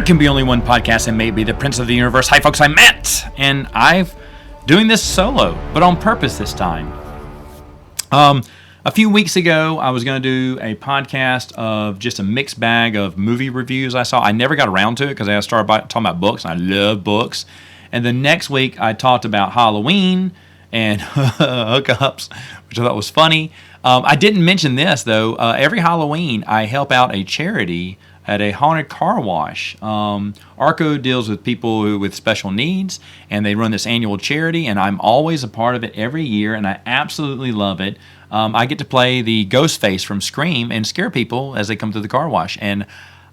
can be only one podcast and maybe the Prince of the Universe. Hi, folks, I'm Matt, and I'm doing this solo, but on purpose this time. A few weeks ago, I was going to do a podcast of just a mixed bag of movie reviews I saw. I never got around to it because I started talking about books, and I love books. And the next week, I talked about Halloween and hookups, which I thought was funny. I didn't mention this, though. Every Halloween, I help out a charity at a haunted car wash. ARCO deals with people with special needs, and they run this annual charity, and I'm always a part of it every year, and I absolutely love it. I get to play the ghost face from Scream and scare people as they come through the car wash, and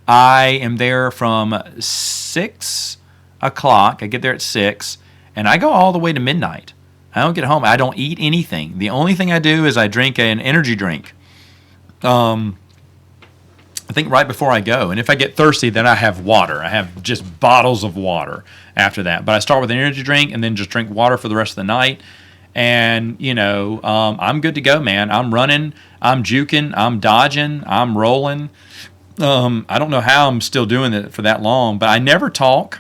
I am there from 6 o'clock. I get there at 6, and I go all the way to midnight. I don't get home. I don't eat anything. The only thing I do is I drink an energy drink. I think right before I go. And if I get thirsty, then I have water. I have just bottles of water after that. But I start with an energy drink and then just drink water for the rest of the night. And, I'm good to go, man. I'm running, I'm juking, I'm dodging, I'm rolling. I don't know how I'm still doing it for that long, but I never talk.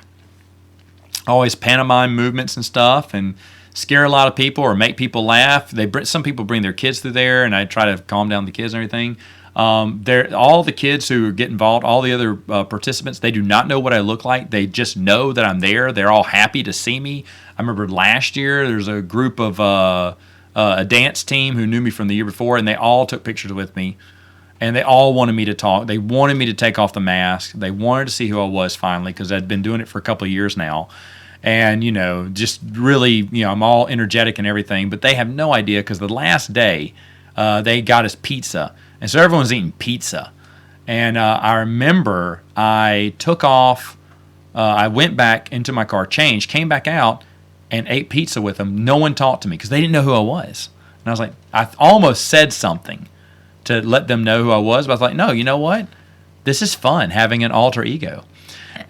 I always pantomime movements and stuff and scare a lot of people or make people laugh. Some people bring their kids through there, and I try to calm down the kids and everything. All the kids who get involved, all the other participants, they do not know what I look like. They just know that I'm there. They're all happy to see me. I remember last year there's a group of a dance team who knew me from the year before, and they all took pictures with me, and they all wanted me to talk. They wanted me to take off the mask. They wanted to see who I was finally, because I'd been doing it for a couple of years now. And, just really, I'm all energetic and everything, but they have no idea, because the last day they got us pizza. And so everyone's eating pizza. And I remember I took off, I went back into my car, changed, came back out, and ate pizza with them. No one talked to me because they didn't know who I was. And I was like, I almost said something to let them know who I was, but I was like, no, you know what? This is fun, having an alter ego.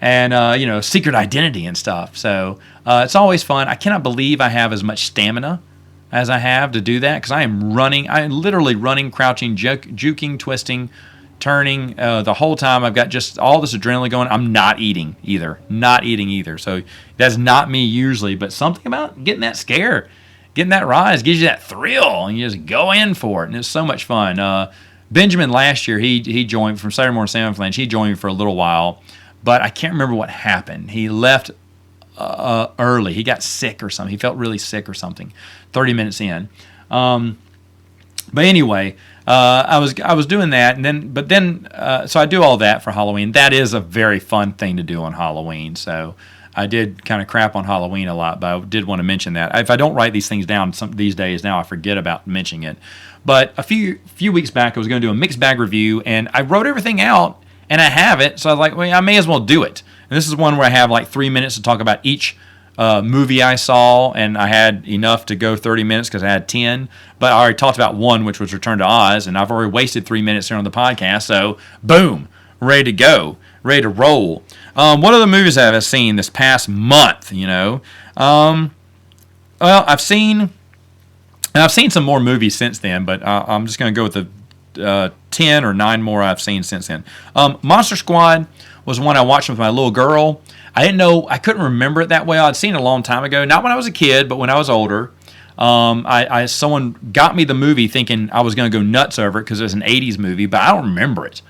And, secret identity and stuff. So it's always fun. I cannot believe I have as much stamina as I have to do that, because I am literally running, crouching, juking, twisting, turning the whole time. I've got just all this adrenaline going. I'm not eating either. So that's not me usually, but something about getting that scare, getting that rise, gives you that thrill, and you just go in for it, and it's so much fun. Benjamin last year, he joined from Saturday Morning Salmon Flange. He joined me for a little while, but I can't remember what happened. He left early. He got sick or something. He felt really sick or something 30 minutes in. But anyway, I was doing that, and so I do all that for Halloween. That is a very fun thing to do on Halloween. So I did kind of crap on Halloween a lot, but I did want to mention that. If I don't write these things down these days now, I forget about mentioning it. But a few weeks back, I was going to do a mixed bag review, and I wrote everything out, and I have it. So I was like, well, I may as well do it. And this is one where I have like 3 minutes to talk about each movie I saw, and I had enough to go 30 minutes because I had 10. But I already talked about one, which was Return to Oz, and I've already wasted 3 minutes here on the podcast. So, boom, ready to go, ready to roll. What other movies have I seen this past month? Well, I've seen some more movies since then, but I'm just going to go with the 10 or 9 more I've seen since then. Monster Squad was one I watched with my little girl. I couldn't remember it that well. I'd seen it a long time ago, not when I was a kid, but when I was older. Someone got me the movie thinking I was going to go nuts over it because it was an 80s movie, but I don't remember it.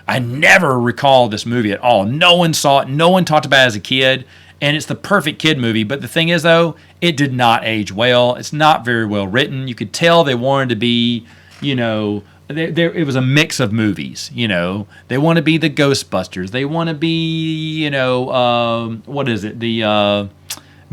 I never recall this movie at all. No one saw it. No one talked about it as a kid, and it's the perfect kid movie. But the thing is, though, it did not age well. It's not very well written. You could tell they wanted to be, it was a mix of movies, They want to be the Ghostbusters. They want to be, what is it? The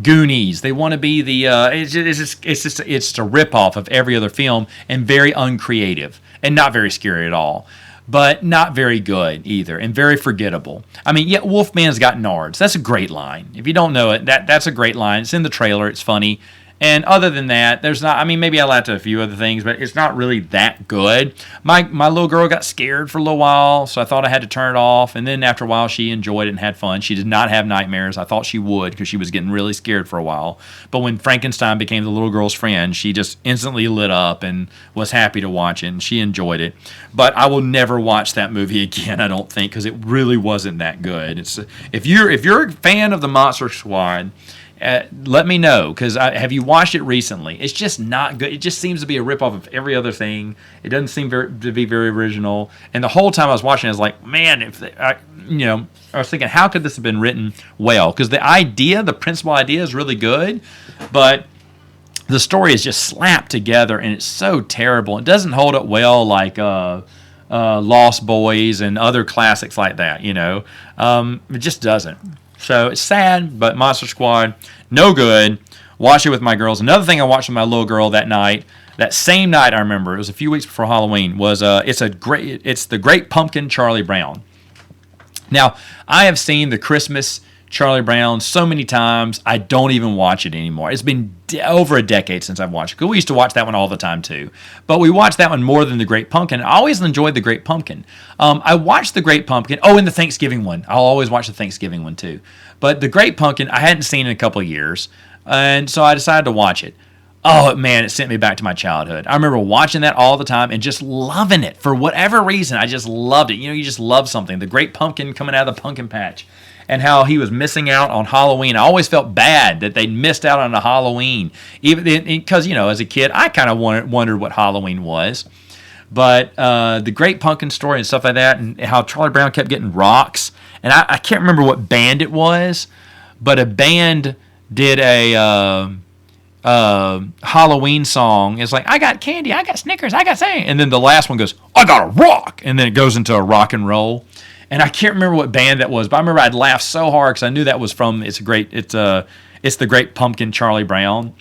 Goonies. They want to be the. It's just a ripoff of every other film, and very uncreative and not very scary at all, but not very good either, and very forgettable. I mean, yeah, Wolfman's got nards. That's a great line. If you don't know it, that's a great line. It's in the trailer. It's funny. And other than that, there's not. I mean, maybe I laughed at a few other things, but it's not really that good. My little girl got scared for a little while, so I thought I had to turn it off. And then after a while, she enjoyed it and had fun. She did not have nightmares. I thought she would because she was getting really scared for a while. But when Frankenstein became the little girl's friend, she just instantly lit up and was happy to watch it, and she enjoyed it. But I will never watch that movie again, I don't think, because it really wasn't that good. It's if you're a fan of the Monster Squad, let me know, because have you watched it recently? It's just not good. It just seems to be a ripoff of every other thing. It doesn't seem to be very original. And the whole time I was watching, I was like, man, I was thinking, how could this have been written well? Because the principal idea is really good, but the story is just slapped together, and it's so terrible. It doesn't hold up well like Lost Boys and other classics like that. It just doesn't. So it's sad, but Monster Squad, no good. Watch it with my girls. Another thing I watched with my little girl that night, that same night I remember, it was a few weeks before Halloween, was it's the Great Pumpkin Charlie Brown. Now, I have seen the Christmas Charlie Brown so many times, I don't even watch it anymore. It's been over a decade since I've watched it. We used to watch that one all the time too. But we watched that one more than the Great Pumpkin. I always enjoyed the Great Pumpkin. I watched the Great Pumpkin. Oh, and the Thanksgiving one. I'll always watch the Thanksgiving one too. But the Great Pumpkin, I hadn't seen in a couple of years. And so I decided to watch it. Oh, man, it sent me back to my childhood. I remember watching that all the time and just loving it. For whatever reason, I just loved it. You just love something. The Great Pumpkin coming out of the pumpkin patch. And how he was missing out on Halloween. I always felt bad that they missed out on the Halloween. Even because, as a kid, I kind of wondered what Halloween was. But the Great Pumpkin story and stuff like that, and how Charlie Brown kept getting rocks. And I can't remember what band it was, but a band did a Halloween song. It's like, I got candy, I got Snickers, I got sand. And then the last one goes, I got a rock. And then it goes into a rock and roll. And I can't remember what band that was, but I remember I'd laugh so hard because I knew that was from It's the Great Pumpkin Charlie Brown,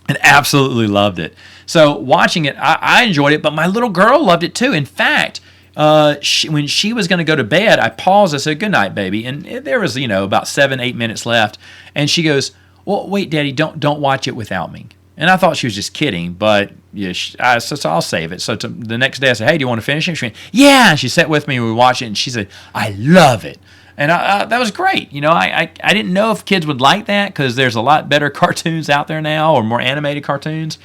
and absolutely loved it. So watching it, I enjoyed it, but my little girl loved it too. In fact, when she was going to go to bed, I paused. I said, "Good night, baby," and there was about 7-8 minutes left, and she goes, "Well, wait, Daddy, don't watch it without me." And I thought she was just kidding, but yeah, so I'll save it. So the next day I said, "Hey, do you want to finish it?" She went, "Yeah." And she sat with me and we watched it, and she said, "I love it." And that was great. I didn't know if kids would like that because there's a lot better cartoons out there now, or more animated cartoons.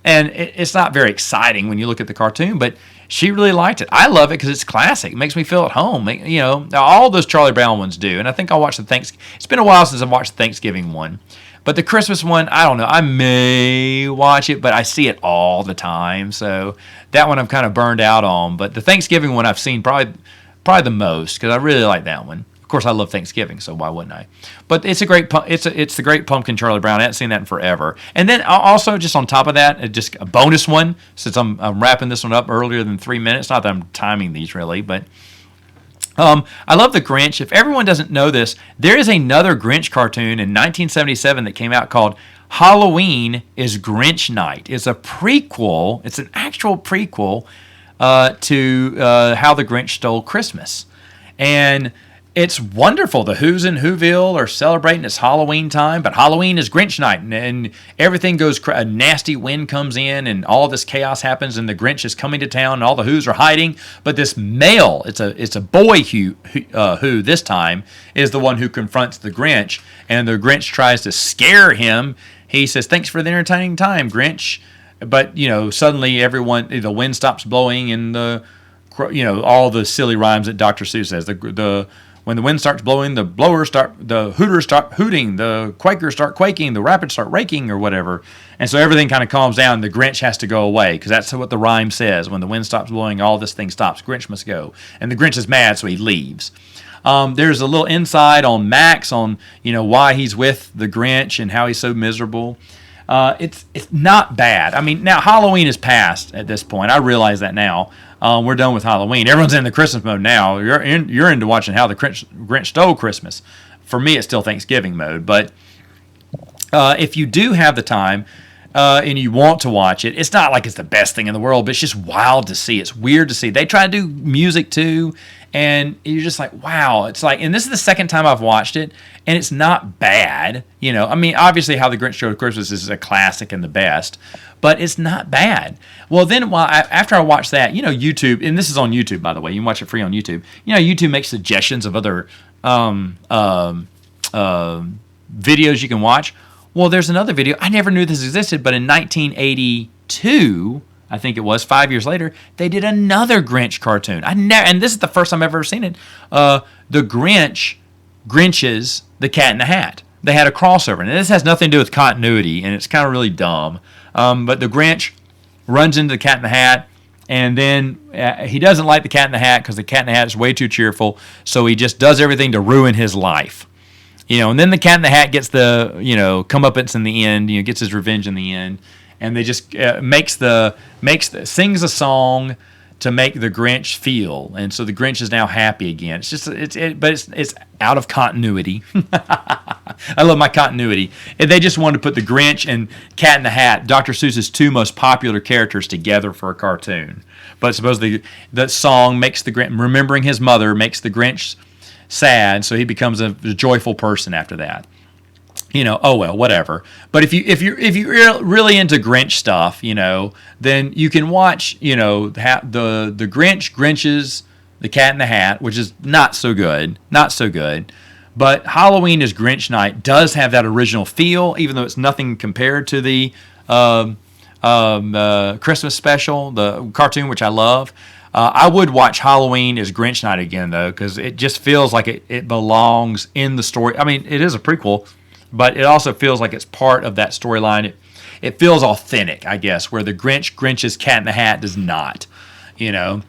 And it's not very exciting when you look at the cartoon, but she really liked it. I love it because it's classic. It makes me feel at home. All those Charlie Brown ones do. And I think I'll watch it's been a while since I've watched the Thanksgiving one. But the Christmas one, I don't know. I may watch it, but I see it all the time. So that one I'm kind of burned out on. But the Thanksgiving one I've seen probably the most because I really like that one. Of course, I love Thanksgiving, so why wouldn't I? But it's the Great Pumpkin Charlie Brown. I haven't seen that in forever. And then also, just on top of that, just a bonus one, since I'm wrapping this one up earlier than 3 minutes. Not that I'm timing these really, but I love the Grinch. If everyone doesn't know this, there is another Grinch cartoon in 1977 that came out called Halloween is Grinch Night. It's a prequel. It's an actual prequel to How the Grinch Stole Christmas. And it's wonderful. The Who's in Whoville are celebrating it's Halloween time, but Halloween is Grinch night, and everything goes. A nasty wind comes in, and all this chaos happens, and the Grinch is coming to town, and all the Who's are hiding. But this male, it's a boy who this time is the one who confronts the Grinch, and the Grinch tries to scare him. He says, "Thanks for the entertaining time, Grinch." But suddenly the wind stops blowing, and all the silly rhymes that Dr. Seuss says. When the wind starts blowing, the hooters start hooting, the Quakers start quaking, the rapids start raking, or whatever. And so everything kind of calms down. The Grinch has to go away because that's what the rhyme says. When the wind stops blowing, all this thing stops. Grinch must go. And the Grinch is mad, so he leaves. There's a little insight on Max on why he's with the Grinch and how he's so miserable. It's not bad. I mean, now Halloween is past at this point. I realize that now. We're done with Halloween. Everyone's in the Christmas mode now. You're into watching How the Grinch Stole Christmas. For me, it's still Thanksgiving mode. But if you do have the time, and you want to watch it. It's not like it's the best thing in the world, but it's just wild to see. It's weird to see. They try to do music too, and you're just like, wow. It's like, and this is the second time I've watched it, and it's not bad. You know, I mean, obviously, How the Grinch Stole Christmas is a classic and the best, but it's not bad. Well, then after I watched that, you know, YouTube, and this is on YouTube, by the way. You can watch it free on YouTube. You know, YouTube makes suggestions of other videos you can watch. Well, there's another video. I never knew this existed, but in 1982, I think it was, 5 years later, they did another Grinch cartoon. And this is the first time I've ever seen it. The Grinch's The Cat in the Hat. They had a crossover, and this has nothing to do with continuity, and it's kind of really dumb. But the Grinch runs into the Cat in the Hat, and then he doesn't like the Cat in the Hat because the Cat in the Hat is way too cheerful, so he just does everything to ruin his life. You know, and then the Cat in the Hat gets the, you know, comeuppance in the end, you know, gets his revenge in the end, and they just sings a song to make the Grinch feel, and so the Grinch is now happy again. It's just it's out of continuity. I love my continuity. They just wanted to put the Grinch and Cat in the Hat, Dr. Seuss's two most popular characters, together for a cartoon. But supposedly the song makes the Grinch, remembering his mother, makes the Grinch sad, so he becomes a joyful person after that. You know, oh well, whatever. But if you're really into Grinch stuff, you know, then you can watch, you know, the Grinch's The Cat in the Hat, which is not so good. But Halloween is Grinch Night does have that original feel, even though it's nothing compared to the Christmas special, the cartoon, which I love. I would watch Halloween as Grinch Night again, though, because it just feels like it belongs in the story. I mean, it is a prequel, but it also feels like it's part of that storyline. It feels authentic, I guess, where the Grinch's Cat in the Hat does not, you know.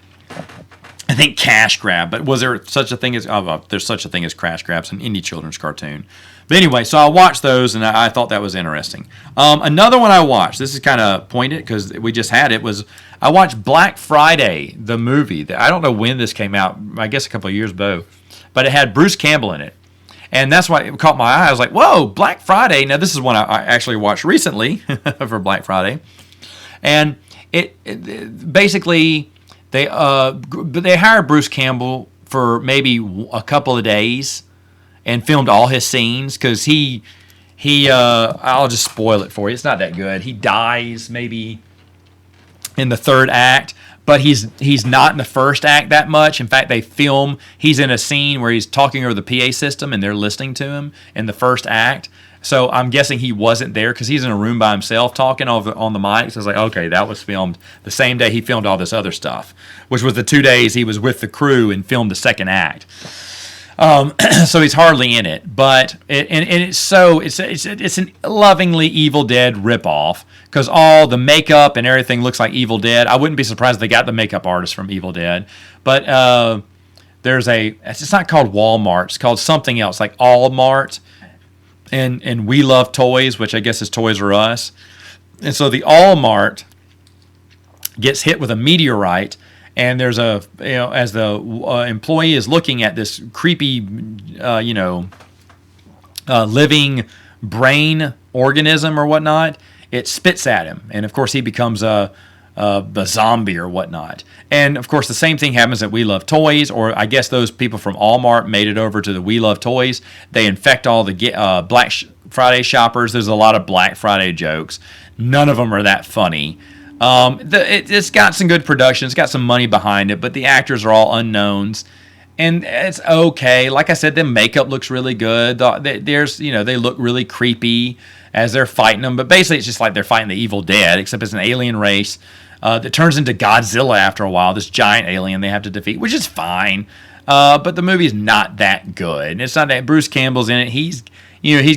I think Cash Grab, but was there such a thing as, there's such a thing as Cash Grab's an indie children's cartoon. But anyway, so I watched those, and I thought that was interesting. Another one I watched, this is kind of pointed because we just had it, was I watched Black Friday, the movie. I don't know when this came out, I guess a couple of years ago, but it had Bruce Campbell in it. And that's why it caught my eye. I was like, whoa, Black Friday. Now, this is one I actually watched recently for Black Friday. And it basically, they hired Bruce Campbell for maybe a couple of days and filmed all his scenes because he I'll just spoil it for you. It's not that good. He dies maybe in the third act, but he's not in the first act that much. In fact, he's in a scene where he's talking over the PA system and they're listening to him in the first act. So I'm guessing he wasn't there because he's in a room by himself talking on the mic. So I was like, okay, that was filmed the same day he filmed all this other stuff, which was the 2 days he was with the crew and filmed the second act. So he's hardly in it, but it's an lovingly Evil Dead ripoff because all the makeup and everything looks like Evil Dead. I wouldn't be surprised if they got the makeup artist from Evil Dead, but it's not called Walmart, it's called something else like Allmart, and We Love Toys, which I guess is Toys R Us, and so the Allmart gets hit with a meteorite. And there's as the employee is looking at this creepy, living brain organism or whatnot, it spits at him. And, of course, he becomes a zombie or whatnot. And, of course, the same thing happens at We Love Toys, or I guess those people from Allmart made it over to the We Love Toys. They infect all the Black Friday shoppers. There's a lot of Black Friday jokes. None of them are that funny. It's got some good production. It's got some money behind it, but the actors are all unknowns, and it's okay. Like I said, the makeup looks really good. They look really creepy as they're fighting them, but basically it's just like they're fighting the Evil Dead, except it's an alien race that turns into Godzilla after a while. This giant alien they have to defeat, which is fine. But the movie's not that good. It's not that Bruce Campbell's in it. He's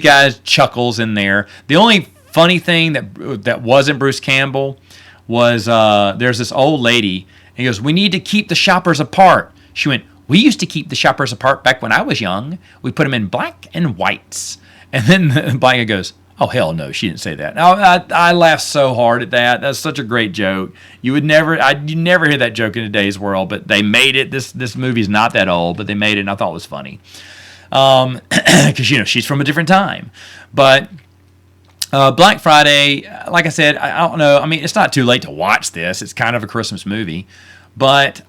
got his chuckles in there. The only funny thing that wasn't Bruce Campbell was there's this old lady, and he goes, "We need to keep the shoppers apart." She went, "We used to keep the shoppers apart back when I was young. We put them in black and whites." And then the black guy goes, "Oh, hell no, she didn't say that." I laughed so hard at that. That's such a great joke. You never hear that joke in today's world, but they made it. This movie's not that old, but they made it, and I thought it was funny. Because, she's from a different time. But Black Friday, like I said, I don't know. I mean, it's not too late to watch this. It's kind of a Christmas movie. But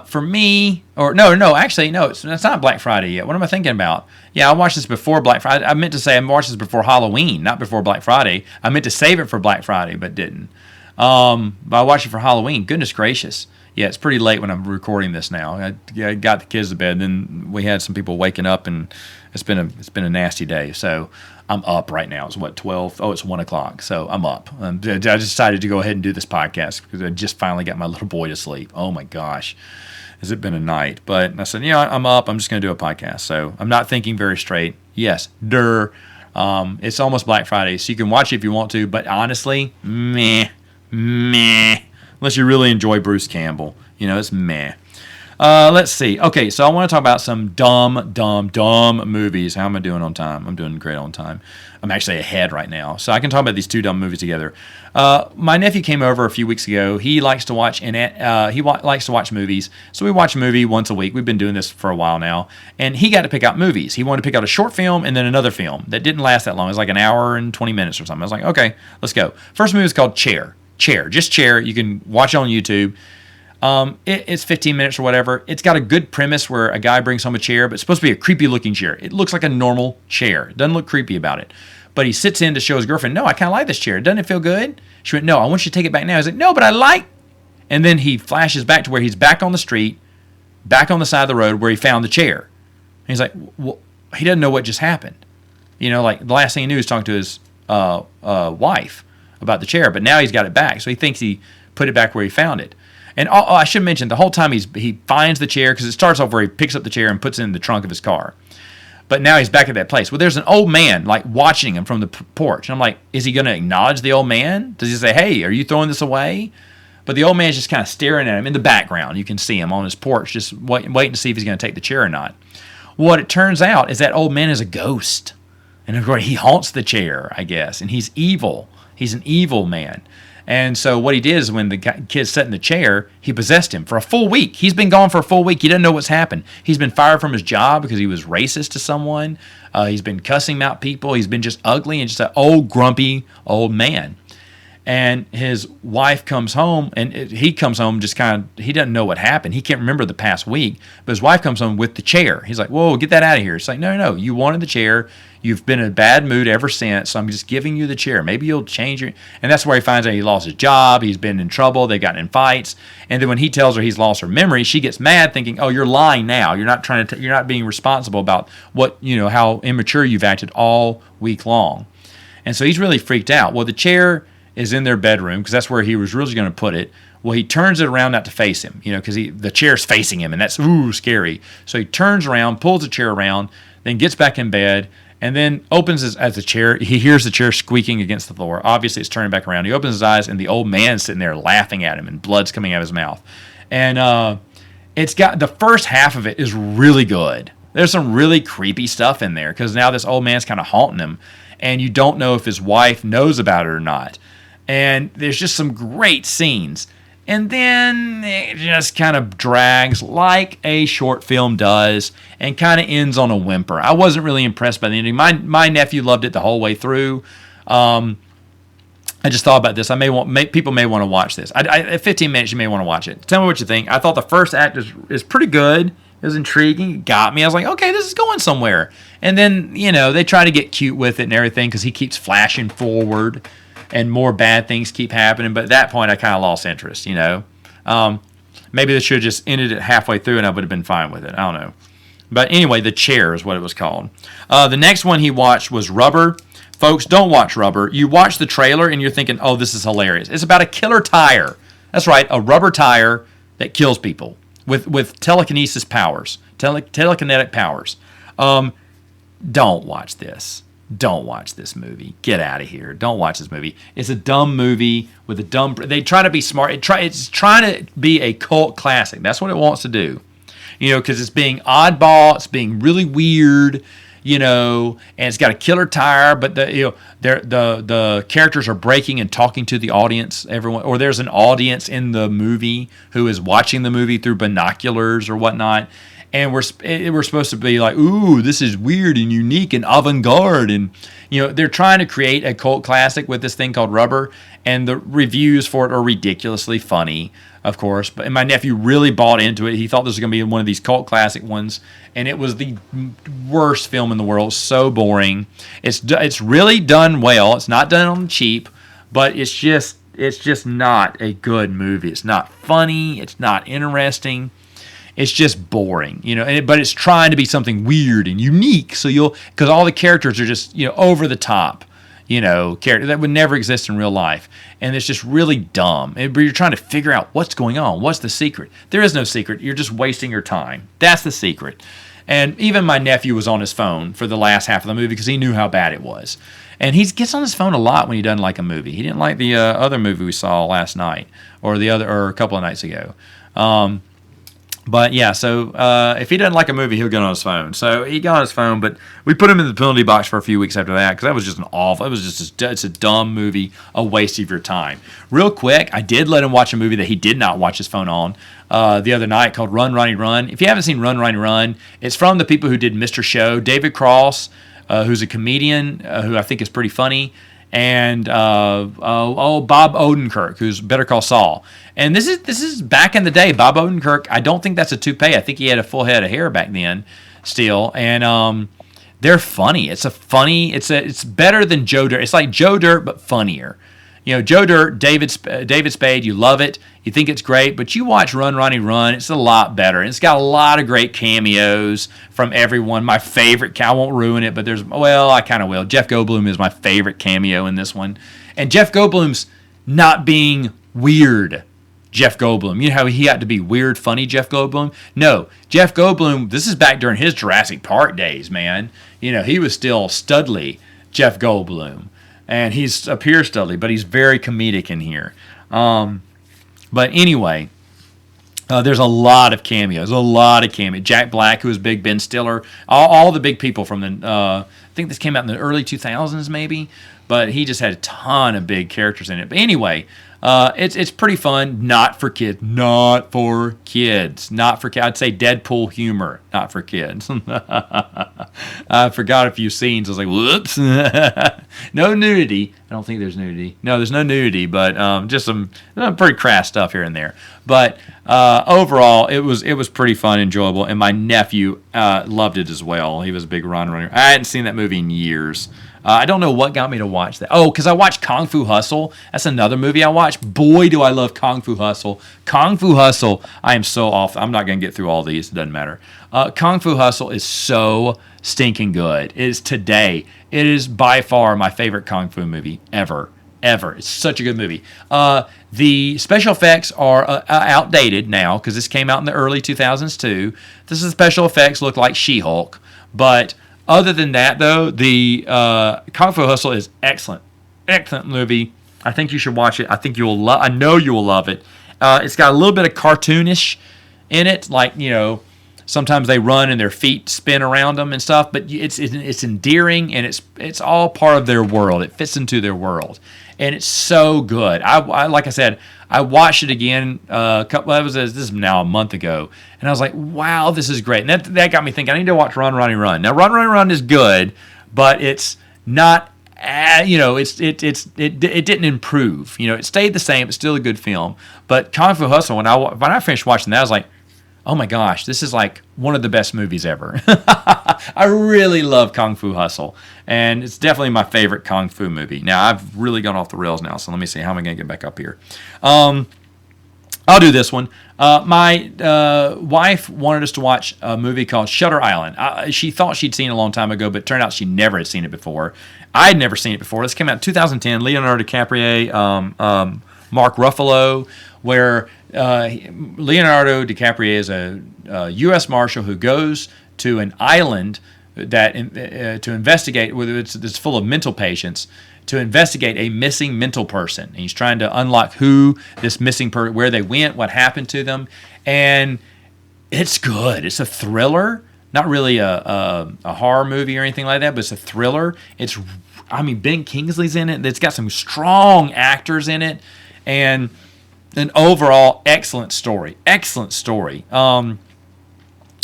for me, or no, actually, no, it's not Black Friday yet. What am I thinking about? Yeah, I watched this before Black Friday. I meant to say I watched this before Halloween, not before Black Friday. I meant to save it for Black Friday, but didn't. But I watched it for Halloween. Goodness gracious. Yeah, it's pretty late when I'm recording this now. I got the kids to bed, then we had some people waking up, and it's been a nasty day. So I'm up right now. It's what, 12? Oh, it's 1 o'clock. So I'm up. I just decided to go ahead and do this podcast because I just finally got my little boy to sleep. Oh my gosh, has it been a night? But I said, I'm up. I'm just going to do a podcast. So I'm not thinking very straight. Yes, it's almost Black Friday, so you can watch it if you want to. But honestly, meh. Unless you really enjoy Bruce Campbell. It's meh. Let's see. Okay, so I want to talk about some dumb movies. How am I doing on time? I'm doing great on time. I'm actually ahead right now. So I can talk about these two dumb movies together. My nephew came over a few weeks ago. He likes to watch likes to watch movies. So we watch a movie once a week. We've been doing this for a while now. And he got to pick out movies. He wanted to pick out a short film and then another film that didn't last that long. It was like an hour and 20 minutes or something. I was like, okay, let's go. First movie is called Chair. Just Chair. You can watch it on YouTube. It's 15 minutes or whatever. It's got a good premise where a guy brings home a chair, but it's supposed to be a creepy looking chair. It looks like a normal chair. It doesn't look creepy about it. But he sits in to show his girlfriend, no, I kind of like this chair. Doesn't it feel good? She went, no, I want you to take it back now. He's like, no, but I like. And then he flashes back to where he's back on the street, back on the side of the road where he found the chair. And he's like, well, he doesn't know what just happened. Like the last thing he knew was talking to his wife about the chair, but now he's got it back. So he thinks he put it back where he found it. And I should mention, the whole time he finds the chair, because it starts off where he picks up the chair and puts it in the trunk of his car. But now he's back at that place. Well, there's an old man, like, watching him from the porch. And I'm like, is he going to acknowledge the old man? Does he say, hey, are you throwing this away? But the old man's just kind of staring at him in the background. You can see him on his porch, just waiting to see if he's going to take the chair or not. What it turns out is that old man is a ghost. And of course, he haunts the chair, I guess. And he's evil. He's an evil man. And so what he did is when the kid sat in the chair, he possessed him for a full week. He's been gone for a full week. He doesn't know what's happened. He's been fired from his job because he was racist to someone. He's been cussing out people. He's been just ugly and just an old, grumpy old man. And his wife comes home, and he comes home just he doesn't know what happened. He can't remember the past week, but his wife comes home with the chair. He's like, whoa, get that out of here. It's like, no, you wanted the chair. You've been in a bad mood ever since, so I'm just giving you the chair. Maybe you'll change your... And that's where he finds out he lost his job. He's been in trouble. They've gotten in fights. And then when he tells her he's lost her memory, she gets mad thinking, oh, you're lying now. You're not you're not being responsible about how immature you've acted all week long. And so he's really freaked out. Well, the chair is in their bedroom because that's where he was really going to put it. Well, he turns it around not to face him, because the chair's facing him, and that's scary. So he turns around, pulls the chair around, then gets back in bed, and then opens as the chair. He hears the chair squeaking against the floor. Obviously, it's turning back around. He opens his eyes, and the old man's sitting there laughing at him, and blood's coming out of his mouth. And it's got the first half of it is really good. There's some really creepy stuff in there because now this old man's kind of haunting him, and you don't know if his wife knows about it or not. And there's just some great scenes. And then it just kind of drags like a short film does and kind of ends on a whimper. I wasn't really impressed by the ending. My nephew loved it the whole way through. I just thought about this. People may want to watch this. At 15 minutes, you may want to watch it. Tell me what you think. I thought the first act is pretty good. It was intriguing. It got me. I was like, okay, this is going somewhere. And then, they try to get cute with it and everything because he keeps flashing forward. And more bad things keep happening. But at that point, I kind of lost interest, Maybe they should have just ended it halfway through and I would have been fine with it. I don't know. But anyway, The Chair is what it was called. The next one he watched was Rubber. Folks, don't watch Rubber. You watch the trailer and you're thinking, oh, this is hilarious. It's about a killer tire. That's right, a rubber tire that kills people with telekinesis powers, telekinetic powers. Don't watch this. Don't watch this movie. Get out of here. Don't watch this movie. It's a dumb movie with a dumb... They try to be smart. It's trying to be a cult classic. That's what it wants to do. Because it's being oddball. It's being really weird, and it's got a killer tire, but the characters are breaking and talking to the audience, everyone, or there's an audience in the movie who is watching the movie through binoculars or whatnot. and we're supposed to be like, ooh, this is weird and unique and avant-garde, and they're trying to create a cult classic with this thing called Rubber, and the reviews for it are ridiculously funny, of course. But my nephew really bought into it. He thought this was going to be one of these cult classic ones, and it was the worst film in the world. So boring. It's really done well. It's not done on the cheap, but it's just not a good movie. It's not funny. It's not interesting. It's just boring, but it's trying to be something weird and unique. So because all the characters are just, over the top, character that would never exist in real life. And it's just really dumb. But you're trying to figure out what's going on. What's the secret? There is no secret. You're just wasting your time. That's the secret. And even my nephew was on his phone for the last half of the movie because he knew how bad it was. And he gets on his phone a lot when he doesn't like a movie. He didn't like the other movie we saw last night or a couple of nights ago. But yeah, so if he doesn't like a movie, he'll get on his phone. So he got on his phone, but we put him in the penalty box for a few weeks after that because that was just it's a dumb movie, a waste of your time. Real quick, I did let him watch a movie that he did not watch his phone on the other night called Run, Ronnie, Run. If you haven't seen Run, Ronnie, Run, it's from the people who did Mr. Show, David Cross, who's a comedian who I think is pretty funny, and Bob Odenkirk, who's Better Call Saul. And this is back in the day. Bob Odenkirk, I don't think that's a toupee. I think he had a full head of hair back then still. And they're funny. It's better than Joe Dirt. It's like Joe Dirt, but funnier. Joe Dirt, David Spade, you love it. You think it's great, but you watch Run, Ronnie, Run, it's a lot better. And it's got a lot of great cameos from everyone. My favorite, I won't ruin it, but I kind of will. Jeff Goldblum is my favorite cameo in this one. And Jeff Goldblum's not being weird Jeff Goldblum. You know how he had to be weird, funny Jeff Goldblum? No, Jeff Goldblum, this is back during his Jurassic Park days, man. He was still Studley Jeff Goldblum. And he's appears Studley, but he's very comedic in here. But anyway, there's a lot of cameos. Jack Black, who was big, Ben Stiller, all the big people from the. I think this came out in the early 2000s, maybe. But he just had a ton of big characters in it. But anyway, it's pretty fun. Not for kids. Not for kids. I'd say Deadpool humor. Not for kids. I forgot a few scenes. I was like, whoops. No nudity. I don't think there's nudity. No, there's no nudity, but just some pretty crass stuff here and there. But overall, it was pretty fun, enjoyable, and my nephew loved it as well. He was a big runner. I hadn't seen that movie in years. I don't know what got me to watch that. Oh, because I watched Kung Fu Hustle. That's another movie I watched. Boy, do I love Kung Fu Hustle. Kung Fu Hustle, I am so off. I'm not going to get through all these. It doesn't matter. Kung Fu Hustle is so stinking good. It is today. It is by far my favorite Kung Fu movie ever. It's such a good movie. The special effects are outdated now because this came out in the early 2000s too. The special effects look like She-Hulk, but other than that, though, the Kung Fu Hustle is excellent. Excellent movie. I think you should watch it. I think I know you will love it. It's got a little bit of cartoonish in it, like, sometimes they run and their feet spin around them and stuff, but it's endearing and it's all part of their world. It fits into their world. And it's so good. I like I said, I watched it again. This is now a month ago, and I was like, "Wow, this is great." And that got me thinking. I need to watch Run, Ronnie, Run. Now, Run, Ronnie, Run is good, but it's not. It didn't improve. It stayed the same. It's still a good film. But Kung Fu Hustle, when I finished watching that, I was like, oh my gosh, this is like one of the best movies ever. I really love Kung Fu Hustle, and it's definitely my favorite Kung Fu movie. Now, I've really gone off the rails now, so let me see. How am I going to get back up here? I'll do this one. My wife wanted us to watch a movie called Shutter Island. She thought she'd seen it a long time ago, but it turned out she never had seen it before. I had never seen it before. This came out in 2010. Leonardo DiCaprio, Mark Ruffalo, where Leonardo DiCaprio is a U.S. Marshal who goes to an island that to investigate, whether it's full of mental patients, to investigate a missing mental person. And he's trying to unlock who this missing person, where they went, what happened to them, and it's good. It's a thriller, not really a horror movie or anything like that, but it's a thriller. Ben Kingsley's in it. It's got some strong actors in it, and an overall excellent story.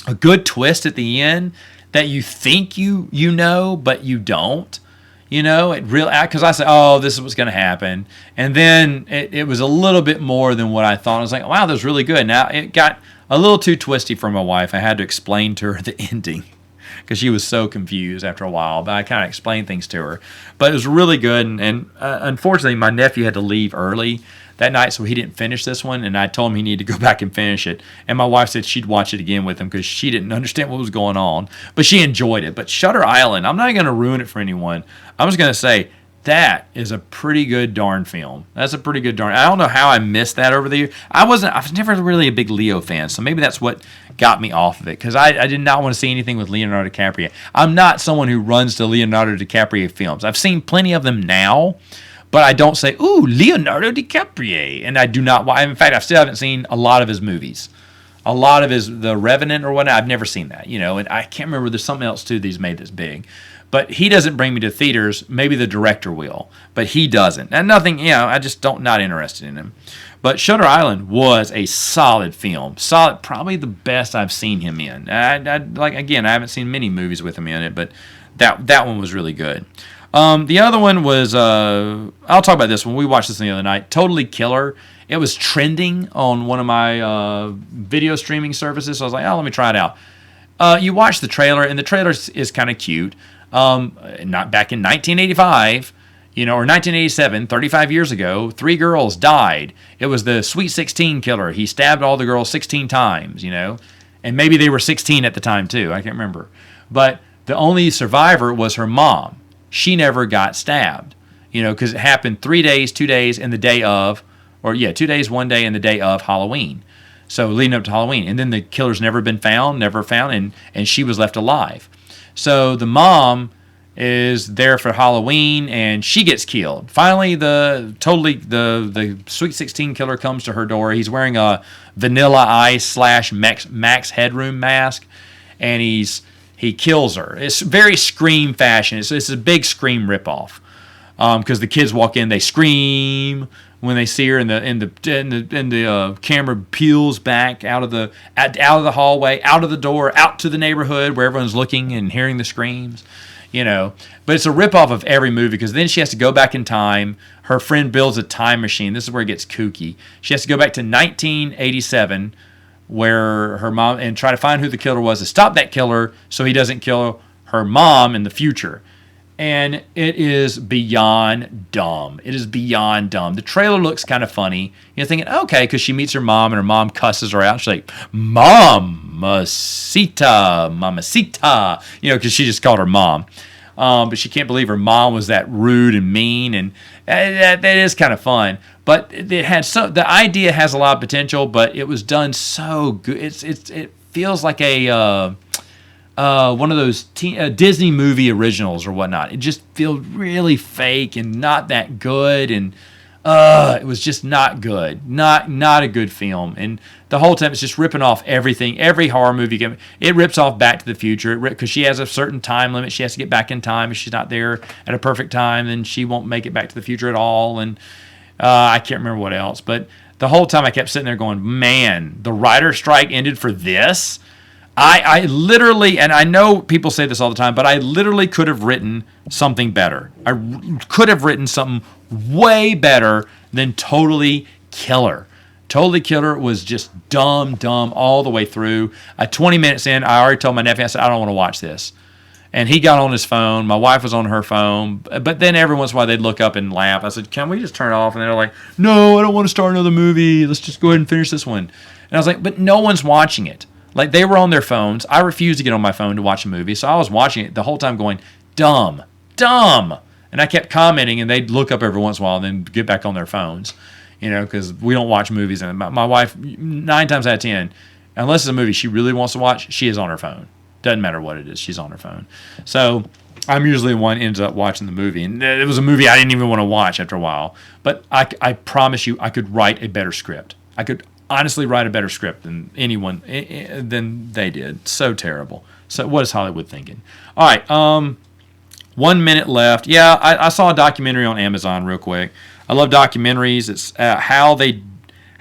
a good twist at the end that you think you know, but you don't. You know, it really, because I said, oh, this is what's going to happen. And then it was a little bit more than what I thought. I was like, wow, that was really good. Now, it got a little too twisty for my wife. I had to explain to her the ending because she was so confused after a while. But I kind of explained things to her. But it was really good. And unfortunately, my nephew had to leave early that night, so he didn't finish this one. And I told him he needed to go back and finish it. And my wife said she'd watch it again with him because she didn't understand what was going on. But she enjoyed it. But Shutter Island, I'm not going to ruin it for anyone. I'm just going to say that is a pretty good darn film. That's a pretty good darn. I don't know how I missed that over the years. I was never really a big Leo fan, so maybe that's what got me off of it, because I did not want to see anything with Leonardo DiCaprio. I'm not someone who runs to Leonardo DiCaprio films. I've seen plenty of them now, but I don't say, ooh, Leonardo DiCaprio. And I do not. In fact, I still haven't seen a lot of his movies. A lot of his, The Revenant or whatnot, I've never seen that, and I can't remember, there's something else too that he's made that's big. But he doesn't bring me to theaters. Maybe the director will, but he doesn't. And nothing, I just not interested in him. But Shutter Island was a solid film. Solid, probably the best I've seen him in. I haven't seen many movies with him in it, but that one was really good. The other one was, I'll talk about this one. We watched this the other night. Totally Killer. It was trending on one of my video streaming services. So I was like, let me try it out. You watch the trailer, and the trailer is kind of cute. Not back in 1985, or 1987, 35 years ago, 3 girls died. It was the Sweet 16 killer. He stabbed all the girls 16 times, and maybe they were 16 at the time too. I can't remember. But the only survivor was her mom. She never got stabbed, because it happened 3 days, 2 days, and the day of, 2 days, 1 day, and the day of Halloween. So leading up to Halloween. And then the killer's never found, and she was left alive. So the mom is there for Halloween, and she gets killed. Finally, the Sweet 16 killer comes to her door. He's wearing a Vanilla Ice / Max Headroom mask, and he kills her. It's very Scream fashion. It's a big Scream ripoff, because the kids walk in, they scream when they see her, and the camera peels back out of the hallway, out of the door, out to the neighborhood where everyone's looking and hearing the screams, But it's a ripoff of every movie, because then she has to go back in time. Her friend builds a time machine. This is where it gets kooky. She has to go back to 1987, where her mom, and try to find who the killer was, to stop that killer so he doesn't kill her mom in the future. And it is beyond dumb. It is beyond dumb. The trailer looks kind of funny. You're thinking, okay, because she meets her mom, and her mom cusses her out. She's like, Mamacita, because she just called her mom. But she can't believe her mom was that rude and mean, and that is kind of fun. But the idea has a lot of potential, but it was done so good. It feels like a one of those Disney movie originals or whatnot. It just feels really fake and not that good, and it was just not good. Not a good film. And the whole time it's just ripping off everything. Every horror movie, it rips off Back to the Future, because she has a certain time limit. She has to get back in time. If she's not there at a perfect time, then she won't make it back to the future at all. And I can't remember what else. But the whole time I kept sitting there going, man, the writer's strike ended for this? I literally, and I know people say this all the time, but I literally could have written something better. I could have written something way better than Totally Killer. Totally Killer was just dumb all the way through. 20 minutes in, I already told my nephew, I said, I don't want to watch this. And he got on his phone. My wife was on her phone. But then every once in a while, they'd look up and laugh. I said, can we just turn it off? And they're like, no, I don't want to start another movie. Let's just go ahead and finish this one. And I was like, but no one's watching it. Like, they were on their phones. I refused to get on my phone to watch a movie. So I was watching it the whole time going, dumb. And I kept commenting, and they'd look up every once in a while and then get back on their phones, because we don't watch movies. And my wife, 9 times out of 10, unless it's a movie she really wants to watch, she is on her phone. Doesn't matter what it is, she's on her phone. So I'm usually the one who ends up watching the movie. And it was a movie I didn't even want to watch after a while. But I promise you, I could write a better script. I could honestly write a better script than anyone than they did. So terrible. So what is Hollywood thinking? All right, 1 minute left. Yeah, I saw a documentary on Amazon real quick. I love documentaries. It's how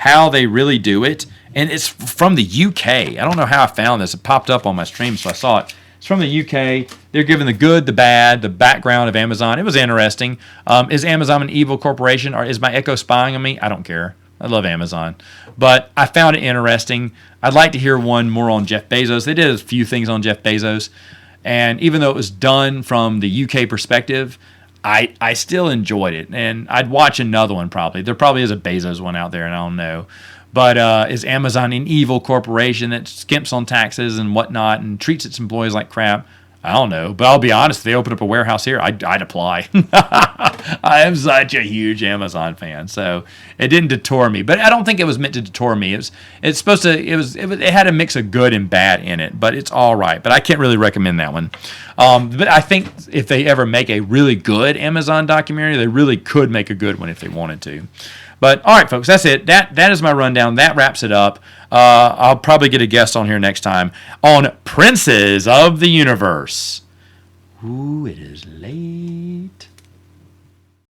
how they really do it. And it's from the UK. I don't know how I found this. It popped up on my stream, so I saw it. It's from the UK. They're giving the good, the bad, the background of Amazon. It was interesting. Is Amazon an evil corporation, or is my Echo spying on me? I don't care. I love Amazon. But I found it interesting. I'd like to hear one more on Jeff Bezos. They did a few things on Jeff Bezos. And even though it was done from the UK perspective, I still enjoyed it. And I'd watch another one probably. There probably is a Bezos one out there, and I don't know. But is Amazon an evil corporation that skimps on taxes and whatnot and treats its employees like crap? I don't know. But I'll be honest, if they open up a warehouse here, I'd apply. I am such a huge Amazon fan, so it didn't deter me. But I don't think it was meant to deter me. It's supposed to. It had a mix of good and bad in it, but it's all right. But I can't really recommend that one. But I think if they ever make a really good Amazon documentary, they really could make a good one if they wanted to. But all right, folks, that's it. That is my rundown. That wraps it up. I'll probably get a guest on here next time on Princes of the Universe. Ooh, it is late.